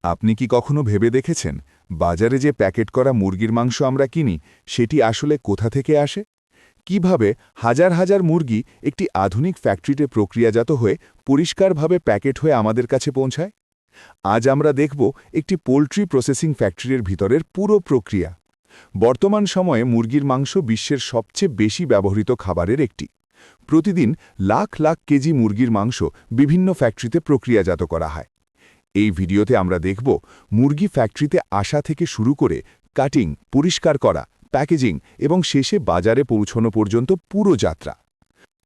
আপনি কি কখনো ভেবে দেখেছেন বাজারে যে প্যাকেট করা মুরগির মাংস আমরা কিনি সেটি আসলে কোথা থেকে আসে? কিভাবে হাজার হাজার মুরগি একটি আধুনিক ফ্যাক্টরিতে প্রক্রিয়াজাত হয়ে পরিষ্কারভাবে প্যাকেট হয়ে আমাদের কাছে পৌঁছায়? আজ আমরা দেখব একটি পোল্ট্রি প্রসেসিং ফ্যাক্টরির ভিতরের পুরো প্রক্রিয়া। বর্তমান সময়ে মুরগির মাংস বিশ্বের সবচেয়ে বেশি ব্যবহৃত খাবারের একটি। প্রতিদিন লাখ লাখ কেজি মুরগির মাংস বিভিন্ন ফ্যাক্টরিতে প্রক্রিয়াজাত করা হয়। এই ভিডিওতে আমরা দেখব মুরগি ফ্যাক্টরিতে আসা থেকে শুরু করে কাটিং, পরিষ্কার করা, প্যাকেজিং এবং শেষে বাজারে পৌঁছানো পর্যন্ত পুরো যাত্রা।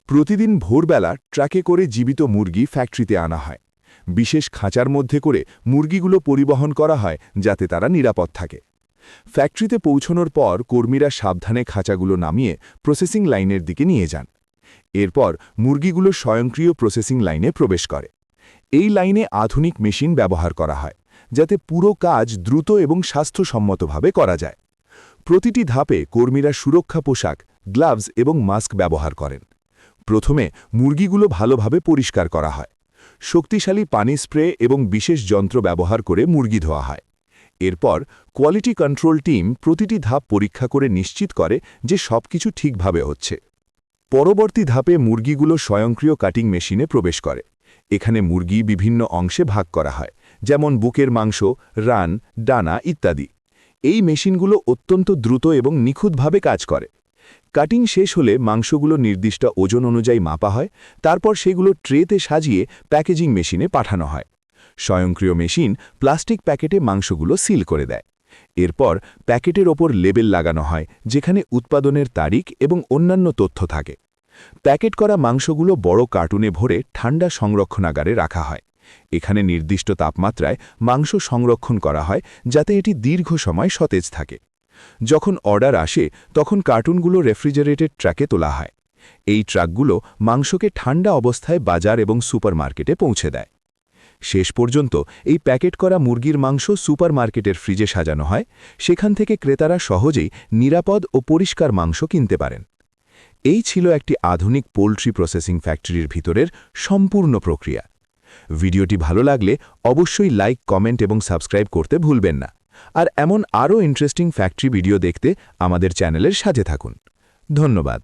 প্রতিদিন ভোরবেলা ট্রাকে করে জীবিত মুরগি ফ্যাক্টরিতে আনা হয়। বিশেষ খাঁচার মধ্যে করে মুরগিগুলো পরিবহন করা হয় যাতে তারা নিরাপদ থাকে। ফ্যাক্টরিতে পৌঁছানোর পর কর্মীরা সাবধানে খাঁচাগুলো নামিয়ে প্রসেসিং লাইনের দিকে নিয়ে যান। এরপর মুরগিগুলো স্বয়ংক্রিয় প্রসেসিং লাইনে প্রবেশ করে। এই লাইনে আধুনিক মেশিন ব্যবহার করা হয় যাতে পুরো কাজ দ্রুত এবং স্বাস্থ্যসম্মতভাবে করা যায়। প্রতিটি ধাপে কর্মীরা সুরক্ষা পোশাক, গ্লাভস এবং মাস্ক ব্যবহার করেন। প্রথমে মুরগিগুলো ভালোভাবে পরিষ্কার করা হয়। শক্তিশালী পানি স্প্রে এবং বিশেষ যন্ত্র ব্যবহার করে মুরগি ধোয়া হয়। এরপর কোয়ালিটি কন্ট্রোল টিম প্রতিটি ধাপ পরীক্ষা করে নিশ্চিত করে যে সবকিছু ঠিকভাবে হচ্ছে। পরবর্তী ধাপে মুরগিগুলো স্বয়ংক্রিয় কাটিং মেশিনে প্রবেশ করে। এখানে মুরগি বিভিন্ন অংশে ভাগ করা হয়, যেমন বুকের মাংস, রান, ডানা ইত্যাদি। এই মেশিনগুলো অত্যন্ত দ্রুত এবং নিখুঁতভাবে কাজ করে। কাটিং শেষ হলে মাংসগুলো নির্দিষ্ট ওজন অনুযায়ী মাপা হয়, তারপর সেগুলো ট্রেতে সাজিয়ে প্যাকেজিং মেশিনে পাঠানো হয়। স্বয়ংক্রিয় মেশিন প্লাস্টিক প্যাকেটে মাংসগুলো সিল করে দেয়। এরপর প্যাকেটের ওপর লেবেল লাগানো হয় যেখানে উৎপাদনের তারিখ এবং অন্যান্য তথ্য থাকে। প্যাকেট করা মাংসগুলো বড় কার্টুনে ভরে ঠান্ডা সংরক্ষণাগারে রাখা হয়। এখানে নির্দিষ্ট তাপমাত্রায় মাংস সংরক্ষণ করা হয় যাতে এটি দীর্ঘ সময় সতেজ থাকে। যখন অর্ডার আসে তখন কার্টুনগুলো রেফ্রিজারেটেড ট্রাকে তোলা হয়। এই ট্রাকগুলো মাংসকে ঠান্ডা অবস্থায় বাজার এবং সুপারমার্কেটে পৌঁছে দেয়। শেষ পর্যন্ত এই প্যাকেট করা মুরগির মাংস সুপারমার্কেটের ফ্রিজে সাজানো হয়। সেখান থেকে ক্রেতারা সহজেই নিরাপদ ও পরিষ্কার মাংস কিনতে পারেন। এই ছিল একটি আধুনিক পোল্ট্রি প্রসেসিং ফ্যাক্টরির ভিতরের সম্পূর্ণ প্রক্রিয়া। ভিডিওটি ভালো লাগলে অবশ্যই লাইক, কমেন্ট এবং সাবস্ক্রাইব করতে ভুলবেন না। আর এমন আরও ইন্টারেস্টিং ফ্যাক্টরি ভিডিও দেখতে আমাদের চ্যানেলের সাথে থাকুন। ধন্যবাদ।